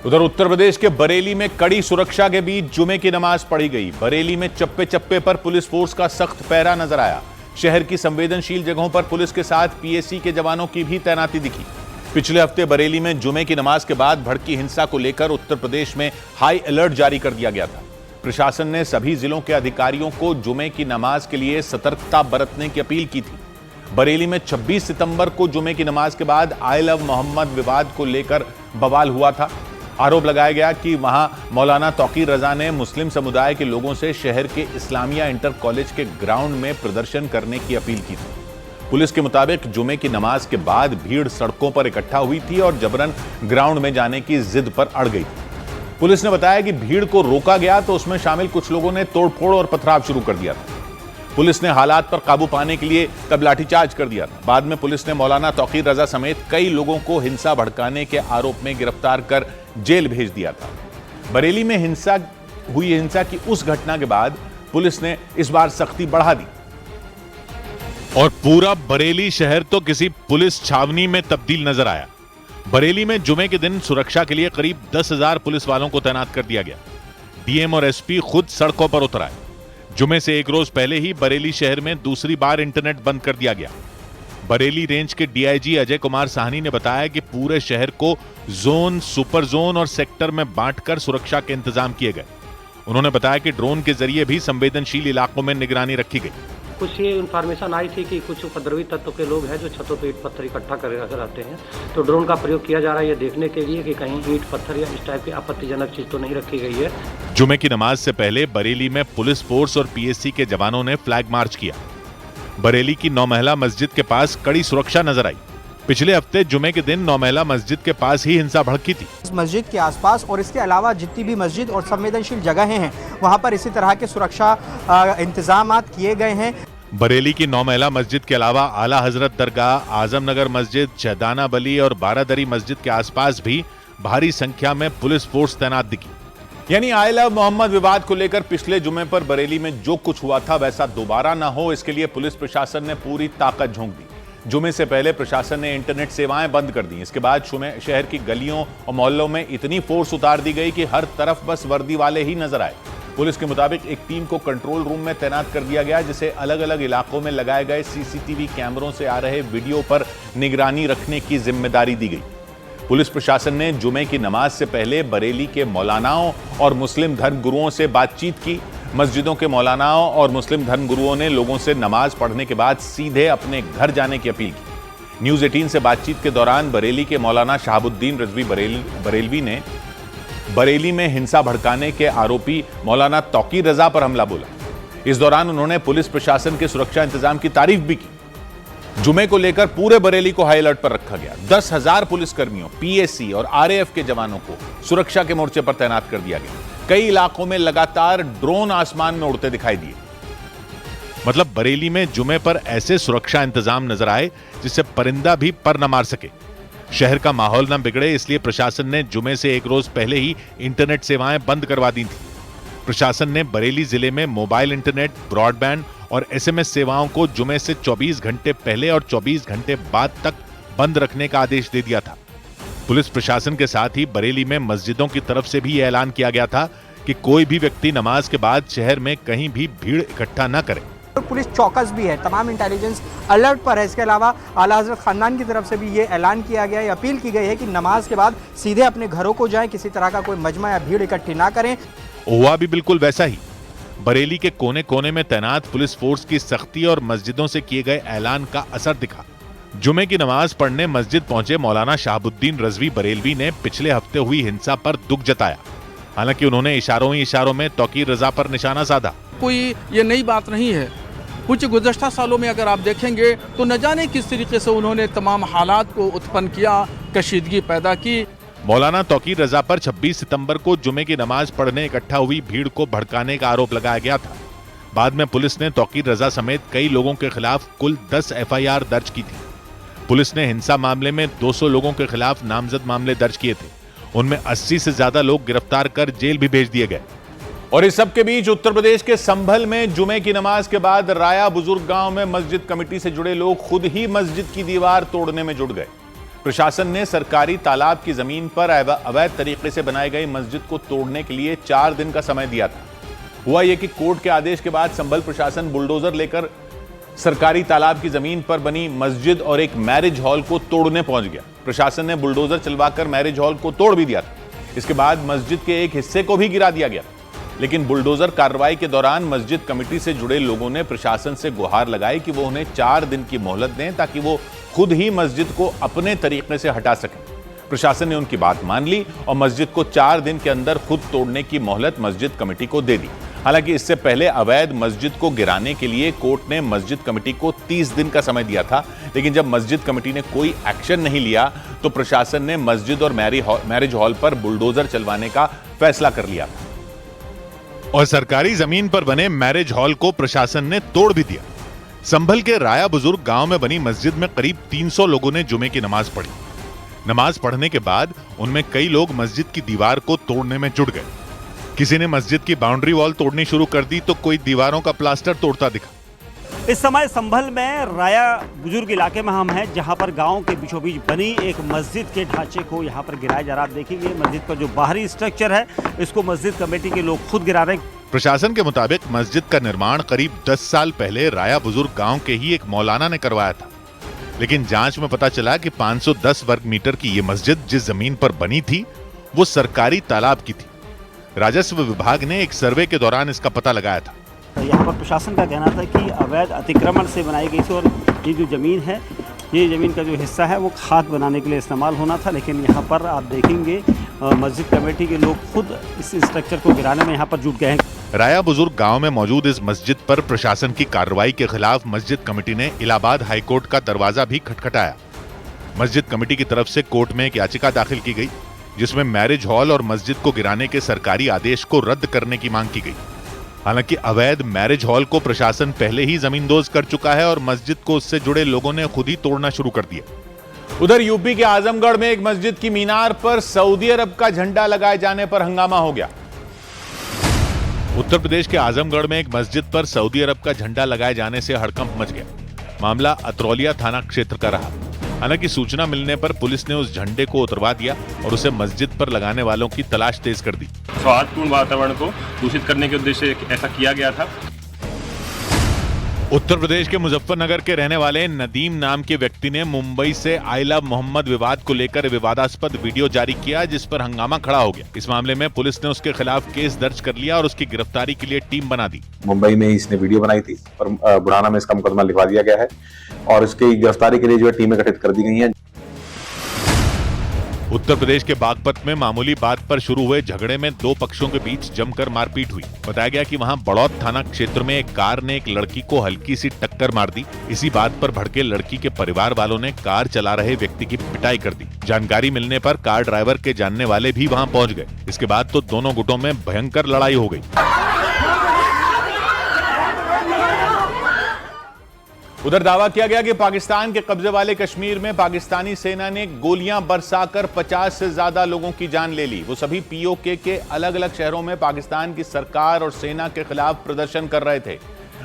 उधर उत्तर प्रदेश के बरेली में कड़ी सुरक्षा के बीच जुमे की नमाज पढ़ी गई। बरेली में चप्पे चप्पे पर पुलिस फोर्स का सख्त पहरा नजर आया। शहर की संवेदनशील जगहों पर पुलिस के साथ पीएसी के जवानों की भी तैनाती दिखी। पिछले हफ्ते बरेली में जुमे की नमाज के बाद भड़की हिंसा को लेकर उत्तर प्रदेश में हाई अलर्ट जारी कर दिया गया था। प्रशासन ने सभी जिलों के अधिकारियों को जुमे की नमाज के लिए सतर्कता बरतने की अपील की थी। बरेली में 26 सितंबर को जुमे की नमाज के बाद आई लव मोहम्मद विवाद को लेकर बवाल हुआ था। आरोप लगाया गया कि वहां मौलाना तौकीर रजा ने मुस्लिम समुदाय के लोगों से शहर के इस्लामिया इंटर कॉलेज के ग्राउंड में प्रदर्शन करने की अपील की थी। पुलिस के मुताबिक जुमे की नमाज के बाद भीड़ सड़कों पर इकट्ठा हुई थी और जबरन ग्राउंड में जाने की जिद पर अड़ गई थी। पुलिस ने बताया कि भीड़ को रोका गया तो उसमें शामिल कुछ लोगों ने तोड़फोड़ और पथराव शुरू कर दिया था। पुलिस ने हालात पर काबू पाने के लिए तब लाठीचार्ज कर दिया था। बाद में पुलिस ने मौलाना तौकीर रजा समेत कई लोगों को हिंसा भड़काने के आरोप में गिरफ्तार कर जेल भेज दिया था। बरेली में हिंसा की उस घटना के बाद पुलिस ने इस बार सख्ती बढ़ा दी और पूरा बरेली शहर तो किसी पुलिस छावनी में तब्दील नजर आया। बरेली में जुमे के दिन सुरक्षा के लिए करीब 10,000 पुलिस वालों को तैनात कर दिया गया। डीएम और एसपी खुद सड़कों पर उतर आए। जुमे से एक रोज पहले ही बरेली शहर में दूसरी बार इंटरनेट बंद कर दिया गया। बरेली रेंज के डीआईजी अजय कुमार साहनी ने बताया कि पूरे शहर को जोन, सुपर जोन और सेक्टर में बांटकर सुरक्षा के इंतजाम किए गए। उन्होंने बताया कि ड्रोन के जरिए भी संवेदनशील इलाकों में निगरानी रखी गई। कुछ ये इन्फॉर्मेशन आई थी कि कुछ उपद्रवी तत्व के लोग हैं जो छतों पर ईंट पत्थर इकट्ठा कर रहते हैं, तो ड्रोन का प्रयोग किया जा रहा है ये देखने के लिए कि कहीं ईंट पत्थर या इस टाइप की आपत्तिजनक चीज तो नहीं रखी गई है। जुमे की नमाज से पहले बरेली में पुलिस फोर्स और पीएससी के जवानों ने फ्लैग मार्च किया। बरेली की 9 महला मस्जिद के पास कड़ी सुरक्षा नजर आई। पिछले हफ्ते जुमे के दिन 9 महला मस्जिद के पास ही हिंसा भड़की थी। इस मस्जिद के आसपास और इसके अलावा जितनी भी मस्जिद और संवेदनशील जगहें हैं वहां पर इसी तरह के सुरक्षा इंतजाम किए गए हैं। बरेली की 9 महला मस्जिद के अलावा आला हजरत दरगाह, आजमनगर मस्जिद, शहदाना बली और बारादरी मस्जिद के आसपास भी भारी संख्या में पुलिस फोर्स तैनात दिखी। यानी आई लव मोहम्मद विवाद को लेकर पिछले जुमे पर बरेली में जो कुछ हुआ था वैसा दोबारा ना हो, इसके लिए पुलिस प्रशासन ने पूरी ताकत झोंक दी। जुमे से पहले प्रशासन ने इंटरनेट सेवाएं बंद कर दी। इसके बाद शहर की गलियों और मोहल्लों में इतनी फोर्स उतार दी गई कि हर तरफ बस वर्दी वाले ही नजर आए। पुलिस के मुताबिक एक टीम को कंट्रोल रूम में तैनात कर दिया गया, जिसे अलग अलग इलाकों में लगाए गए सीसीटीवी कैमरों से आ रहे वीडियो पर निगरानी रखने की जिम्मेदारी दी गई। पुलिस प्रशासन ने जुमे की नमाज से पहले बरेली के मौलानाओं और मुस्लिम धर्मगुरुओं से बातचीत की। मस्जिदों के मौलानाओं और मुस्लिम धर्मगुरुओं ने लोगों से नमाज पढ़ने के बाद सीधे अपने घर जाने की अपील की। न्यूज 18 से बातचीत के दौरान बरेली के मौलाना शहाबुद्दीन रजवी बरेलवी ने बरेली में हिंसा भड़काने के आरोपी मौलाना तौकीर रजा पर हमला बोला। इस दौरान उन्होंने पुलिस प्रशासन के सुरक्षा इंतजाम की तारीफ भी की। जुमे को लेकर पूरे बरेली को हाई अलर्ट पर रखा गया। 10,000 पुलिसकर्मियों, पीएसी और आरएएफ के जवानों को सुरक्षा के मोर्चे पर तैनात कर दिया गया। कई इलाकों में लगातार ड्रोन आसमान में उड़ते दिखाई दिए। मतलब बरेली में जुमे पर ऐसे सुरक्षा इंतजाम नजर आए जिससे परिंदा भी पर न मार सके। शहर का माहौल न बिगड़े इसलिए प्रशासन ने जुमे से एक रोज पहले ही इंटरनेट सेवाएं बंद करवा दी थी। प्रशासन ने बरेली जिले में मोबाइल इंटरनेट, ब्रॉडबैंड और एसएमएस सेवाओं को जुमे से 24 घंटे पहले और 24 घंटे बाद तक बंद रखने का आदेश दे दिया था। पुलिस प्रशासन के साथ ही बरेली में मस्जिदों की तरफ से भी ऐलान किया गया था कि कोई भी व्यक्ति नमाज के बाद शहर में कहीं भी भीड़ इकट्ठा न करे। पुलिस चौकस भी है, तमाम इंटेलिजेंस अलर्ट पर है। इसके अलावा आला हजरत खानदान की तरफ से भी ये ऐलान किया गया है, अपील की गई है कि नमाज के बाद सीधे अपने घरों को जाएं, किसी तरह का कोई मजमा या भीड़ इकट्ठी ना करें। हुआ भी बिल्कुल वैसा ही। बरेली के कोने कोने में तैनात पुलिस फोर्स की सख्ती और मस्जिदों से किए गए ऐलान का असर दिखा। जुमे की नमाज पढ़ने मस्जिद पहुंचे मौलाना शहाबुद्दीन रजवी बरेलवी ने पिछले हफ्ते हुई हिंसा पर दुख जताया। हालांकि उन्होंने इशारों ही इशारों में तौकीर रजा पर निशाना साधा। कोई ये नई बात नहीं है। कुछ गुज़श्ता सालों में अगर आप देखेंगे तो न जाने किस तरीके से उन्होंने तमाम हालात को उत्पन्न किया, कशीदगी पैदा की। मौलाना तौकीर रजा पर 26 सितंबर को जुमे की नमाज पढ़ने इकट्ठा हुई भीड़ को भड़काने का आरोप लगाया गया था। बाद में पुलिस ने तौकीर रजा समेत कई लोगों के खिलाफ कुल 10 एफआईआर दर्ज की थी। पुलिस ने हिंसा मामले में 200 लोगों के खिलाफ नामजद मामले दर्ज किए थे। उनमें 80 से ज्यादा लोग गिरफ्तार कर जेल भी भेज दिए गए। और इस सब के बीच उत्तर प्रदेश के संभल में जुमे की नमाज के बाद राया बुजुर्ग गांव में मस्जिद कमेटी से जुड़े लोग खुद ही मस्जिद की दीवार तोड़ने में जुट गए। प्रशासन ने सरकारी तालाब की जमीन पर अवैध तरीके से बनाई गई मस्जिद को तोड़ने के लिए 4 दिन का समय दिया था। हुआ यह कि कोर्ट के आदेश के बाद संभल प्रशासन बुलडोजर लेकर सरकारी तालाब की जमीन पर बनी मस्जिद और एक मैरिज हॉल को तोड़ने पहुंच गया। प्रशासन ने बुलडोजर चलवाकर मैरिज हॉल को तोड़ भी दिया था। इसके बाद मस्जिद के एक हिस्से को भी गिरा दिया गया, लेकिन बुलडोजर कार्रवाई के दौरान मस्जिद कमेटी से जुड़े लोगों ने प्रशासन से गुहार लगाई कि वो उन्हें 4 दिन की मोहलत दें ताकि वो खुद ही मस्जिद को अपने तरीके से हटा सकें। प्रशासन ने उनकी बात मान ली और मस्जिद को 4 दिन के अंदर खुद तोड़ने की मोहलत मस्जिद कमेटी को दे दी। हालांकि इससे पहले अवैध मस्जिद को गिराने के लिए कोर्ट ने मस्जिद कमेटी को 30 दिन का समय दिया था, लेकिन जब मस्जिद कमेटी ने कोई एक्शन नहीं लिया तो प्रशासन ने मस्जिद और मैरिज हॉल पर बुलडोजर चलवाने का फैसला कर लिया और सरकारी जमीन पर बने मैरिज हॉल को प्रशासन ने तोड़ भी दिया। संभल के राया बुजुर्ग गांव में बनी मस्जिद में करीब 300 लोगों ने जुमे की नमाज पढ़ी। नमाज पढ़ने के बाद उनमें कई लोग मस्जिद की दीवार को तोड़ने में जुट गए। किसी ने मस्जिद की बाउंड्री वॉल तोड़नी शुरू कर दी तो कोई दीवारों का प्लास्टर तोड़ता दिखा। इस समय संभल में राया बुजुर्ग इलाके में हम हैं, जहां पर गांव के बीचों बीच बनी एक मस्जिद के ढांचे को यहां पर गिराया जा रहा है। देखेंगे मस्जिद का जो बाहरी स्ट्रक्चर है इसको मस्जिद कमेटी के लोग खुद गिरा रहे हैं। प्रशासन के मुताबिक मस्जिद का निर्माण करीब 10 साल पहले राया बुजुर्ग गांव के ही एक मौलाना ने करवाया था, लेकिन जांच में पता चला कि 510 वर्ग मीटर की ये मस्जिद जिस जमीन पर बनी थी वो सरकारी तालाब की थी। राजस्व विभाग ने एक सर्वे के दौरान इसका पता लगाया था। यहाँ पर प्रशासन का कहना था कि अवैध अतिक्रमण से बनाई गई थी और ये जो ज़मीन है, ये ज़मीन का जो हिस्सा है वो खाद बनाने के लिए इस्तेमाल होना था, लेकिन यहाँ पर आप देखेंगे मस्जिद कमेटी के लोग खुद इस स्ट्रक्चर को गिराने में यहाँ पर जुट गए हैं। राया बुजुर्ग गांव में मौजूद इस मस्जिद पर प्रशासन की कार्रवाई के खिलाफ मस्जिद कमेटी ने इलाहाबाद हाईकोर्ट का दरवाजा भी खटखटाया। मस्जिद कमेटी की तरफ से कोर्ट में एक याचिका दाखिल की गई जिसमें मैरिज हॉल और मस्जिद को गिराने के सरकारी आदेश को रद्द करने की मांग की गई। हालांकि अवैध मैरिज हॉल को प्रशासन पहले ही जमींदोज कर चुका है और मस्जिद को उससे जुड़े लोगों ने खुद ही तोड़ना शुरू कर दिया। उधर यूपी के आजमगढ़ में एक मस्जिद की मीनार पर सऊदी अरब का झंडा लगाए जाने पर हंगामा हो गया। उत्तर प्रदेश के आजमगढ़ में एक मस्जिद पर सऊदी अरब का झंडा लगाए जाने से हड़कंप मच गया। मामला अतरौलिया थाना क्षेत्र का रहा। हालांकि सूचना मिलने पर पुलिस ने उस झंडे को उतरवा दिया और उसे मस्जिद पर लगाने वालों की तलाश तेज कर दी। सौहार्दपूर्ण वातावरण को दूषित करने के उद्देश्य से ऐसा किया गया था। उत्तर प्रदेश के मुजफ्फरनगर के रहने वाले नदीम नाम के व्यक्ति ने मुंबई से आई लव मोहम्मद विवाद को लेकर विवादास्पद वीडियो जारी किया, जिस पर हंगामा खड़ा हो गया। इस मामले में पुलिस ने उसके खिलाफ केस दर्ज कर लिया और उसकी गिरफ्तारी के लिए टीम बना दी। मुंबई में इसने वीडियो बनाई थी और बुढ़ाना में इसका मुकदमा लिखवा दिया गया है और इसकी गिरफ्तारी के लिए जो है टीमें गठित कर दी गई हैं। उत्तर प्रदेश के बागपत में मामूली बात पर शुरू हुए झगड़े में 2 पक्षों के बीच जमकर मारपीट हुई। बताया गया कि वहां बड़ौद थाना क्षेत्र में एक कार ने एक लड़की को हल्की सी टक्कर मार दी। इसी बात पर भड़के लड़की के परिवार वालों ने कार चला रहे व्यक्ति की पिटाई कर दी। जानकारी मिलने पर कार ड्राइवर के जानने वाले भी वहां पहुंच गए। इसके बाद तो दोनों गुटों में भयंकर लड़ाई हो गई। उधर दावा किया गया कि पाकिस्तान के कब्जे वाले कश्मीर में पाकिस्तानी सेना ने गोलियां बरसाकर 50 से ज्यादा लोगों की जान ले ली। वो सभी पीओके के अलग अलग शहरों में पाकिस्तान की सरकार और सेना के खिलाफ प्रदर्शन कर रहे थे।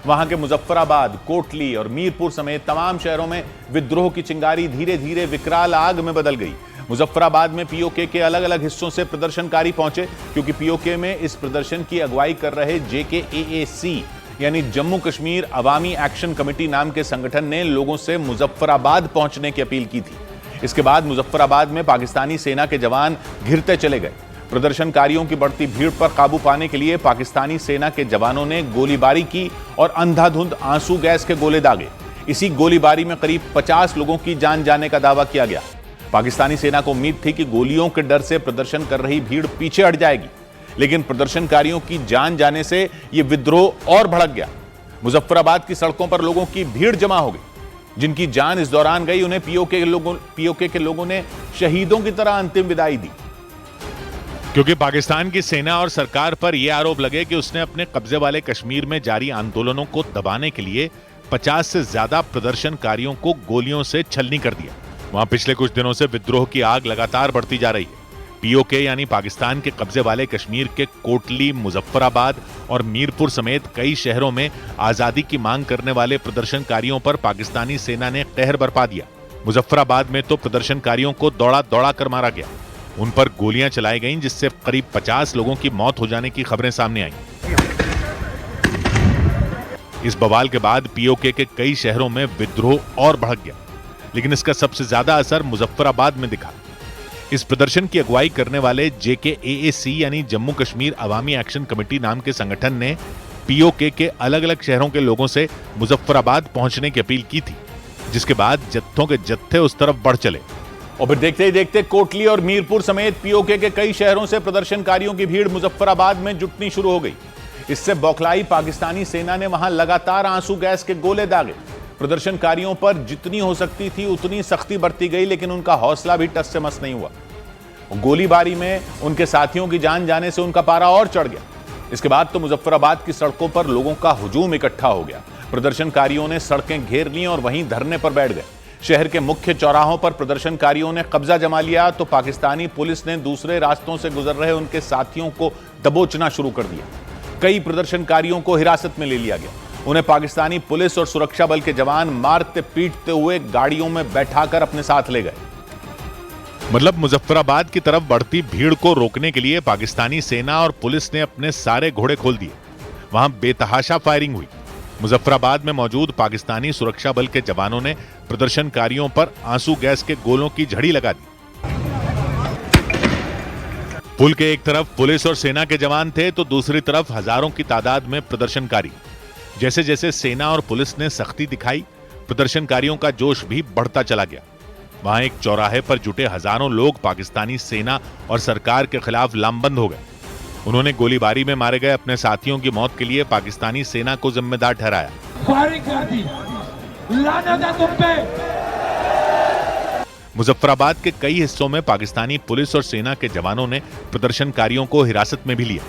वहां के मुजफ्फराबाद, कोटली और मीरपुर समेत तमाम शहरों में विद्रोह की चिंगारी धीरे धीरे विकराल आग में बदल गई। मुजफ्फराबाद में पीओके के अलग अलग हिस्सों से प्रदर्शनकारी पहुंचे, क्योंकि पीओके में इस प्रदर्शन की अगुवाई कर रहे JKAAC यानी जम्मू कश्मीर अवामी एक्शन कमेटी नाम के संगठन ने लोगों से मुजफ्फराबाद पहुंचने की अपील की थी। इसके बाद मुजफ्फराबाद में पाकिस्तानी सेना के जवान घिरते चले गए। प्रदर्शनकारियों की बढ़ती भीड़ पर काबू पाने के लिए पाकिस्तानी सेना के जवानों ने गोलीबारी की और अंधाधुंध आंसू गैस के गोले दागे। इसी गोलीबारी में करीब 50 लोगों की जान जाने का दावा किया गया। पाकिस्तानी सेना को उम्मीद थी कि गोलियों के डर से प्रदर्शन कर रही भीड़ पीछे हट जाएगी, लेकिन प्रदर्शनकारियों की जान जाने से यह विद्रोह और भड़क गया। मुजफ्फराबाद की सड़कों पर लोगों की भीड़ जमा हो गई। जिनकी जान इस दौरान गई उन्हें पीओके के लोगों ने शहीदों की तरह अंतिम विदाई दी। क्योंकि पाकिस्तान की सेना और सरकार पर यह आरोप लगे कि उसने अपने कब्जे वाले कश्मीर में जारी आंदोलनों को दबाने के लिए 50 से ज्यादा प्रदर्शनकारियों को गोलियों से छलनी कर दिया। वहां पिछले कुछ दिनों से विद्रोह की आग लगातार बढ़ती जा रही है। पीओके यानी पाकिस्तान के कब्जे वाले कश्मीर के कोटली, मुजफ्फराबाद और मीरपुर समेत कई शहरों में आजादी की मांग करने वाले प्रदर्शनकारियों पर पाकिस्तानी सेना ने कहर बरपा दिया। मुजफ्फराबाद में तो प्रदर्शनकारियों को दौड़ा दौड़ा कर मारा गया, उन पर गोलियां चलाई गईं, जिससे करीब 50 लोगों की मौत हो जाने की खबरें सामने आईं। इस बवाल के बाद पीओके के कई शहरों में विद्रोह और भड़क गया, लेकिन इसका सबसे ज्यादा असर मुजफ्फराबाद में दिखा। इस प्रदर्शन की अगुवाई करने वाले JKAAC यानी जम्मू कश्मीर अवामी एक्शन कमेटी नाम के संगठन ने पीओके के अलग अलग शहरों के लोगों से मुजफ्फराबाद पहुंचने की अपील की थी, जिसके बाद जत्थों के जत्थे उस तरफ बढ़ चले और फिर देखते ही देखते कोटली और मीरपुर समेत पीओके के कई शहरों से प्रदर्शनकारियों की भीड़ मुजफ्फराबाद में जुटनी शुरू हो गई। इससे बौखलाई पाकिस्तानी सेना ने वहां लगातार आंसू गैस के गोले दागे। प्रदर्शनकारियों पर जितनी हो सकती थी उतनी सख्ती बरती गई, लेकिन उनका हौसला भी टस से मस नहीं हुआ। गोलीबारी में उनके साथियों की जान जाने से उनका पारा और चढ़ गया। इसके बाद तो मुजफ्फराबाद की सड़कों पर लोगों का हुजूम इकट्ठा हो गया। प्रदर्शनकारियों ने सड़कें घेर ली और वहीं धरने पर बैठ गए। शहर के मुख्य चौराहों पर प्रदर्शनकारियों ने कब्जा जमा लिया तो पाकिस्तानी पुलिस ने दूसरे रास्तों से गुजर रहे उनके साथियों को दबोचना शुरू कर दिया। कई प्रदर्शनकारियों को हिरासत में ले लिया गया। उन्हें पाकिस्तानी पुलिस और सुरक्षा बल के जवान मारते पीटते हुए गाड़ियों में बैठाकर अपने साथ ले गए। मतलब मुजफ्फराबाद की तरफ बढ़ती भीड़ को रोकने के लिए पाकिस्तानी सेना और पुलिस ने अपने सारे घोड़े खोल दिए। वहां बेतहाशा फायरिंग हुई। मुजफ्फराबाद में मौजूद पाकिस्तानी सुरक्षा बल के जवानों ने प्रदर्शनकारियों पर आंसू गैस के गोलों की झड़ी लगा दी। पुल के एक तरफ पुलिस और सेना के जवान थे तो दूसरी तरफ हजारों की तादाद में प्रदर्शनकारी। जैसे जैसे सेना और पुलिस ने सख्ती दिखाई, प्रदर्शनकारियों का जोश भी बढ़ता चला गया। वहां एक चौराहे पर जुटे हजारों लोग पाकिस्तानी सेना और सरकार के खिलाफ लामबंद हो गए। उन्होंने गोलीबारी में मारे गए अपने साथियों की मौत के लिए पाकिस्तानी सेना को जिम्मेदार ठहराया। फायरिंग कर दी, लानत है तुम पे। मुजफ्फराबाद के कई हिस्सों में पाकिस्तानी पुलिस और सेना के जवानों ने प्रदर्शनकारियों को हिरासत में भी लिया।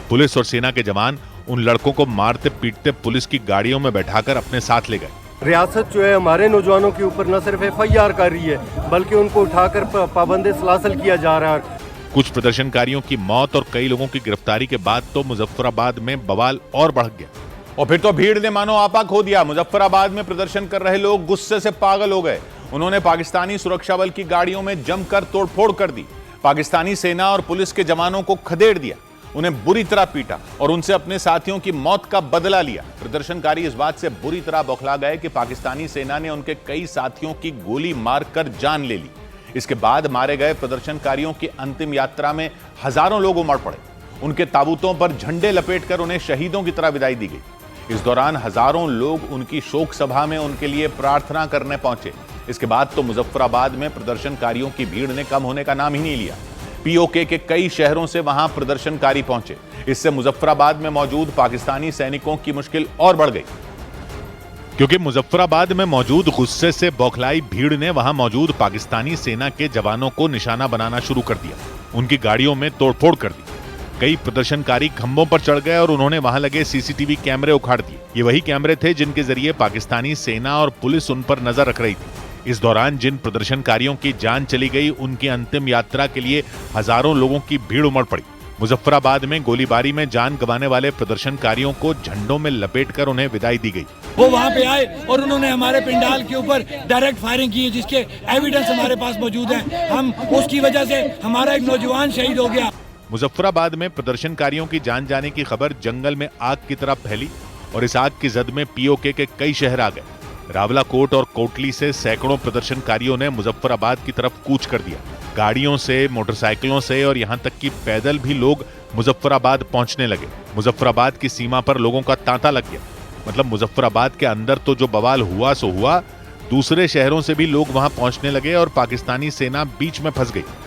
पुलिस और सेना के जवान उन लड़कों को मारते पीटते पुलिस की गाड़ियों में बैठाकर अपने साथ ले गए। रियासत जो है हमारे नौजवानों के ऊपर न सिर्फ FIR कर रही है बल्कि उनको उठाकर पाबंदी सलासल किया जा रहा है। कुछ प्रदर्शनकारियों की मौत और कई लोगों की गिरफ्तारी के बाद तो मुजफ्फराबाद में बवाल और बढ़ गया और फिर तो भीड़ ने मानो आपा खो दिया। मुजफ्फराबाद में प्रदर्शन कर रहे लोग गुस्से से पागल हो गए। उन्होंने पाकिस्तानी सुरक्षा बल की गाड़ियों में जमकर तोड़फोड़ कर दी। पाकिस्तानी सेना और पुलिस के जवानों को खदेड़ दिया, उन्हें बुरी तरह पीटा और उनसे अपने साथियों की मौत का बदला लिया। प्रदर्शनकारी इस बात से बुरी तरह बौखला गए कि पाकिस्तानी सेना ने उनके कई साथियों की गोली मारकर जान ले ली। इसके बाद मारे गए प्रदर्शनकारियों की अंतिम यात्रा में हजारों लोग उमड़ पड़े। उनके ताबूतों पर झंडे लपेटकर उन्हें शहीदों की तरह विदाई दी गई। इस दौरान हजारों लोग उनकी शोक सभा में उनके लिए प्रार्थना करने पहुंचे। इसके बाद तो मुजफ्फराबाद में प्रदर्शनकारियों की भीड़ ने कम होने का नाम ही नहीं लिया। पीओके के कई शहरों से वहां प्रदर्शनकारी पहुंचे। इससे मुजफ्फराबाद में मौजूद पाकिस्तानी सैनिकों की मुश्किल और बढ़ गई, क्योंकि मुजफ्फराबाद में मौजूद गुस्से से बौखलाई भीड़ ने वहां मौजूद पाकिस्तानी सेना के जवानों को निशाना बनाना शुरू कर दिया। उनकी गाड़ियों में तोड़फोड़ कर दी। कई प्रदर्शनकारी खंभों पर चढ़ गए और उन्होंने वहां लगे CCTV कैमरे उखाड़ दिए। ये वही कैमरे थे जिनके जरिए पाकिस्तानी सेना और पुलिस उन पर नजर रख रही थी। इस दौरान जिन प्रदर्शनकारियों की जान चली गई, उनकी अंतिम यात्रा के लिए हजारों लोगों की भीड़ उमड़ पड़ी। मुजफ्फराबाद में गोलीबारी में जान गंवाने वाले प्रदर्शनकारियों को झंडों में लपेटकर उन्हें विदाई दी गई। वो वहाँ पे आए और उन्होंने हमारे पंडाल के ऊपर डायरेक्ट फायरिंग की है, जिसके एविडेंस हमारे पास मौजूद है। हम उसकी वजह से हमारा एक नौजवान शहीद हो गया। मुजफ्फराबाद में प्रदर्शनकारियों की जान जाने की खबर जंगल में आग की तरह फैली और इस आग की जद में पीओके के कई शहर आ गए। रावलाकोट और कोटली से सैकड़ों प्रदर्शनकारियों ने मुजफ्फराबाद की तरफ कूच कर दिया। गाड़ियों से, मोटरसाइकिलों से और यहां तक कि पैदल भी लोग मुजफ्फराबाद पहुंचने लगे। मुजफ्फराबाद की सीमा पर लोगों का तांता लग गया। मतलब मुजफ्फराबाद के अंदर तो जो बवाल हुआ सो हुआ, दूसरे शहरों से भी लोग वहां पहुंचने लगे और पाकिस्तानी सेना बीच में फंस गई।